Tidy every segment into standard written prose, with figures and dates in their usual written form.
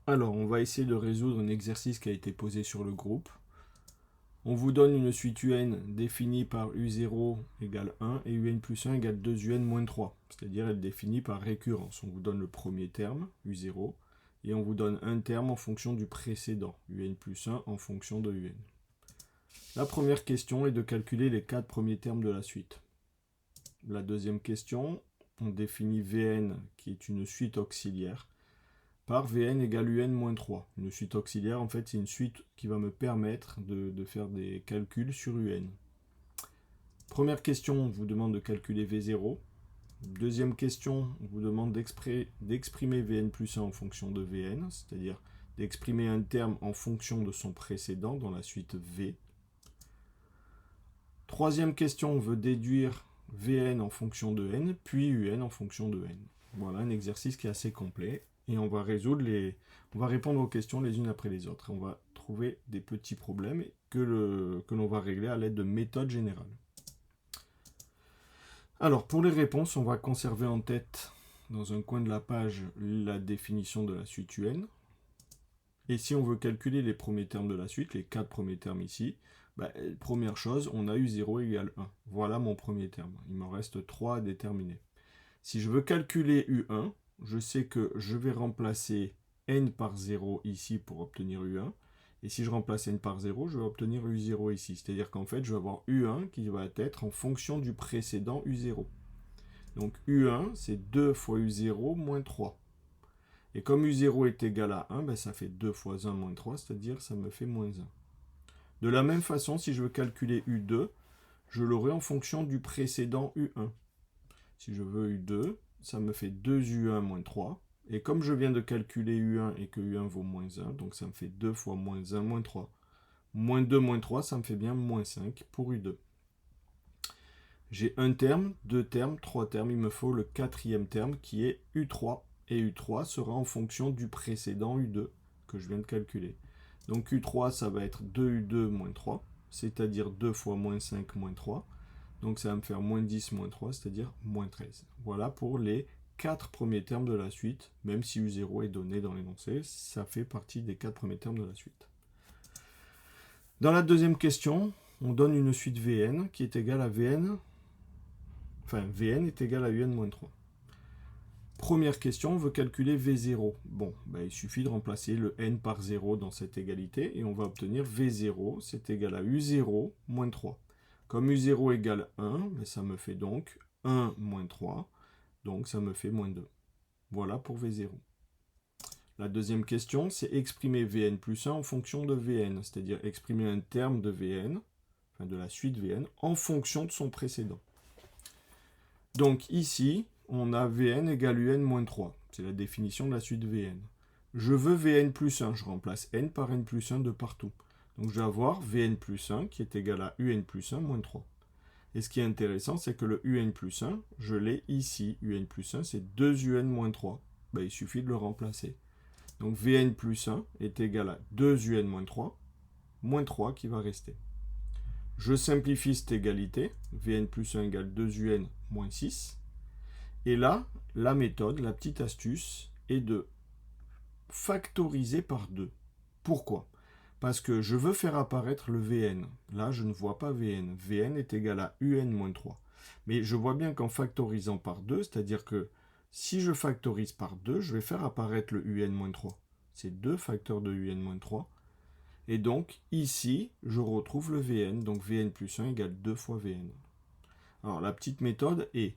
Alors, on va essayer de résoudre un exercice qui a été posé sur le groupe. On vous donne une suite UN définie par U0 égale 1 et UN plus 1 égale 2 UN moins 3. C'est-à-dire elle définit par récurrence. On vous donne le premier terme, U0, et on vous donne un terme en fonction du précédent, UN plus 1 en fonction de UN. La première question est de calculer les 4 premiers termes de la suite. La deuxième question, on définit Vn qui est une suite auxiliaire par Vn égale Un moins 3. Une suite auxiliaire, en fait, c'est une suite qui va me permettre de faire des calculs sur Un. Première question, on vous demande de calculer V0. Deuxième question, on vous demande d'exprimer Vn plus 1 en fonction de Vn, c'est-à-dire d'exprimer un terme en fonction de son précédent dans la suite V. Troisième question, on veut déduire Vn en fonction de n, puis Un en fonction de n. Voilà un exercice qui est assez complet. Et on va on va répondre aux questions les unes après les autres. On va trouver des petits problèmes que l'on va régler à l'aide de méthodes générales. Alors, pour les réponses, on va conserver en tête, dans un coin de la page, la définition de la suite UN. Et si on veut calculer les premiers termes de la suite, les 4 premiers termes ici, première chose, on a U0 égale 1. Voilà mon premier terme. Il me reste 3 à déterminer. Si je veux calculer U1, je sais que je vais remplacer n par 0 ici pour obtenir U1. Et si je remplace n par 0, je vais obtenir U0 ici. C'est-à-dire qu'en fait, je vais avoir U1 qui va être en fonction du précédent U0. Donc U1, c'est 2 fois U0 moins 3. Et comme U0 est égal à 1, ça fait 2 fois 1 moins 3, c'est-à-dire ça me fait moins 1. De la même façon, si je veux calculer U2, je l'aurai en fonction du précédent U1. Si je veux U2, ça me fait 2U1 moins 3. Et comme je viens de calculer U1 et que U1 vaut moins 1, donc ça me fait 2 fois moins 1 moins 3. Moins 2 moins 3, ça me fait bien moins 5 pour U2. J'ai un terme, deux termes, trois termes. Il me faut le quatrième terme qui est U3. Et U3 sera en fonction du précédent U2 que je viens de calculer. Donc U3, ça va être 2U2 moins 3, c'est-à-dire 2 fois moins 5 moins 3. Donc ça va me faire moins 10 moins 3, c'est-à-dire moins 13. Voilà pour les 4 premiers termes de la suite. Même si U0 est donné dans l'énoncé, ça fait partie des 4 premiers termes de la suite. Dans la deuxième question, on donne une suite Vn qui est égale à Vn. Enfin, Vn est égal à Un moins 3. Première question, on veut calculer V0. Bon, il suffit de remplacer le n par 0 dans cette égalité et on va obtenir V0, c'est égal à U0 moins 3. Comme U0 égale 1, ça me fait donc 1 moins 3, donc ça me fait moins 2. Voilà pour V0. La deuxième question, c'est exprimer Vn plus 1 en fonction de Vn, c'est-à-dire exprimer un terme de Vn, enfin de la suite Vn, en fonction de son précédent. Donc ici, on a Vn égale Un moins 3. C'est la définition de la suite Vn. Je veux Vn plus 1, je remplace n par n plus 1 de partout. Donc je vais avoir Vn plus 1 qui est égal à Un plus 1 moins 3. Et ce qui est intéressant, c'est que le Un plus 1, je l'ai ici. Un plus 1, c'est 2Un moins 3. Il suffit de le remplacer. Donc Vn plus 1 est égal à 2Un moins 3 qui va rester. Je simplifie cette égalité. Vn plus 1 égale 2Un moins 6. Et là, la méthode, la petite astuce, est de factoriser par 2. Pourquoi ? Parce que je veux faire apparaître le Vn. Là, je ne vois pas Vn. Vn est égal à Un moins 3. Mais je vois bien qu'en factorisant par 2, c'est-à-dire que si je factorise par 2, je vais faire apparaître le Un moins 3. C'est 2 facteurs de Un moins 3. Et donc, ici, je retrouve le Vn. Donc, Vn plus 1 égale 2 fois Vn. Alors, la petite méthode est,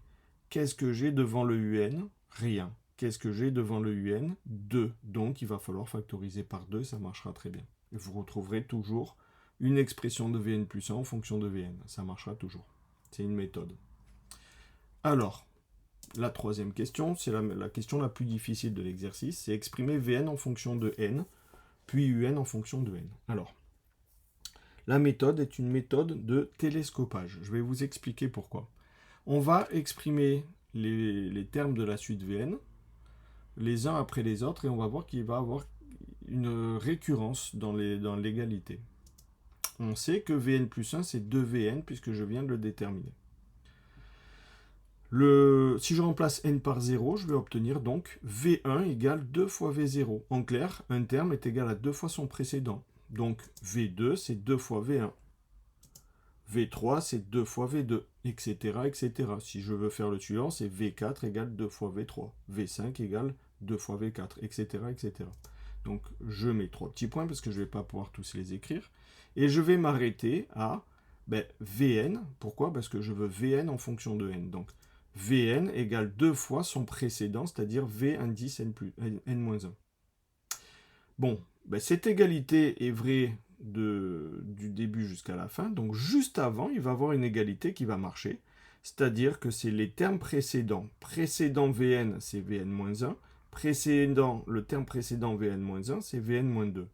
qu'est-ce que j'ai devant le Un ? Rien. Qu'est-ce que j'ai devant le Un ? 2. Donc, il va falloir factoriser par 2, ça marchera très bien. Et vous retrouverez toujours une expression de Vn plus 1 en fonction de Vn. Ça marchera toujours. C'est une méthode. Alors, la troisième question, c'est la question la plus difficile de l'exercice, c'est exprimer Vn en fonction de n, puis Un en fonction de n. Alors, la méthode est une méthode de télescopage. Je vais vous expliquer pourquoi. On va exprimer les termes de la suite Vn, les uns après les autres, et on va voir qu'il va y avoir une récurrence dans l'égalité. On sait que Vn plus 1, c'est 2Vn, puisque je viens de le déterminer. Si je remplace n par 0, je vais obtenir donc V1 égale 2 fois V0. En clair, un terme est égal à 2 fois son précédent. Donc V2, c'est 2 fois V1. V3, c'est 2 fois V2, etc., etc. Si je veux faire le suivant, c'est V4 égale 2 fois V3. V5 égale 2 fois V4, etc., etc. Donc, je mets 3 petits points parce que je ne vais pas pouvoir tous les écrire. Et je vais m'arrêter à Vn. Pourquoi? Parce que je veux Vn en fonction de n. Donc, Vn égale 2 fois son précédent, c'est-à-dire V indice n-1. Bon, cette égalité est vraie du début jusqu'à la fin. Donc, juste avant, il va y avoir une égalité qui va marcher. C'est-à-dire que c'est les termes précédents. Précédent Vn, c'est Vn-1. Le terme précédent Vn-1, c'est Vn-2.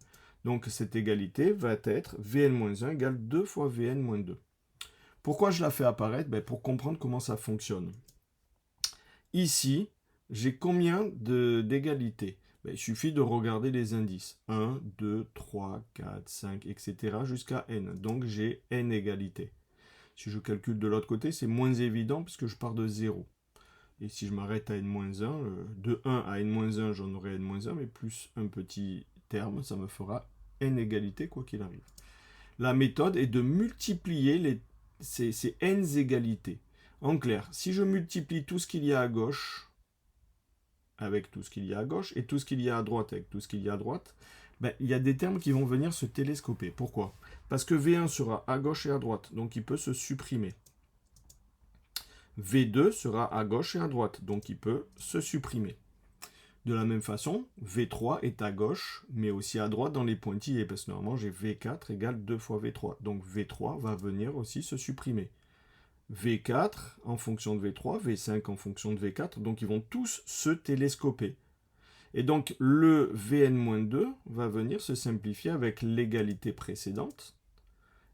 Donc, cette égalité va être Vn-1 égale 2 fois Vn-2. Pourquoi je la fais apparaître? Pour comprendre comment ça fonctionne. Ici, j'ai combien d'égalités? Il suffit de regarder les indices. 1, 2, 3, 4, 5, etc. jusqu'à n. Donc, j'ai n égalités. Si je calcule de l'autre côté, c'est moins évident puisque je pars de 0. Et si je m'arrête à n-1, de 1 à n-1, j'en aurai n-1, mais plus un petit terme, ça me fera n égalités quoi qu'il arrive. La méthode est de multiplier ces n égalités. En clair, si je multiplie tout ce qu'il y a à gauche avec tout ce qu'il y a à gauche et tout ce qu'il y a à droite avec tout ce qu'il y a à droite, il y a des termes qui vont venir se télescoper. Pourquoi? Parce que V1 sera à gauche et à droite, donc il peut se supprimer. V2 sera à gauche et à droite, donc il peut se supprimer. De la même façon, V3 est à gauche, mais aussi à droite dans les pointillés, parce que normalement j'ai V4 égale 2 fois V3. Donc V3 va venir aussi se supprimer. V4 en fonction de V3, V5 en fonction de V4, donc ils vont tous se télescoper. Et donc le Vn-2 va venir se simplifier avec l'égalité précédente,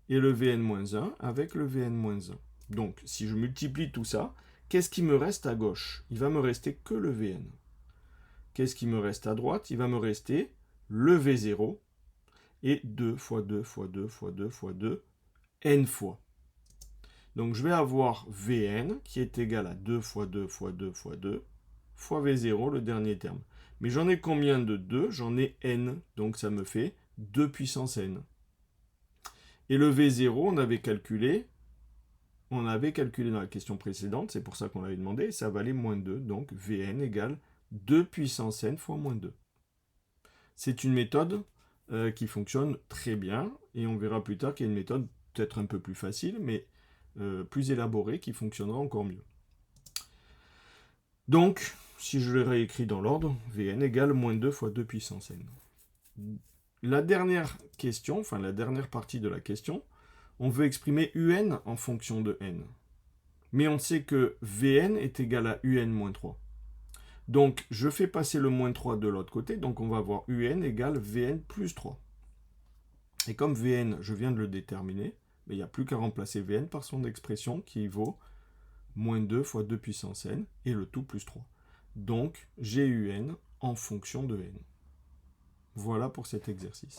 et le Vn-1 avec le Vn-1. Donc si je multiplie tout ça, qu'est-ce qui me reste à gauche? Il va me rester que le Vn. Qu'est-ce qui me reste à droite? Il va me rester le V0 et 2 fois 2 fois 2 fois 2 fois 2, n fois. Donc je vais avoir Vn qui est égal à 2 fois 2 fois 2 fois 2 fois V0, le dernier terme. Mais j'en ai combien de 2? J'en ai n, donc ça me fait 2 puissance n. Et le V0, on avait calculé dans la question précédente, c'est pour ça qu'on l'avait demandé, ça valait moins 2, donc Vn égale 2 puissance n fois moins 2. C'est une méthode qui fonctionne très bien, et on verra plus tard qu'il y a une méthode peut-être un peu plus facile, mais plus élaborée, qui fonctionnera encore mieux. Donc, si je le réécris dans l'ordre, Vn égale moins 2 fois 2 puissance n. La dernière question, enfin la dernière partie de la question, on veut exprimer un en fonction de n. Mais on sait que Vn est égal à un-3. Donc, je fais passer le moins 3 de l'autre côté, donc on va avoir un égale Vn plus 3. Et comme Vn, je viens de le déterminer, il n'y a plus qu'à remplacer Vn par son expression qui vaut moins 2 fois 2 puissance n, et le tout plus 3. Donc, j'ai un en fonction de n. Voilà pour cet exercice.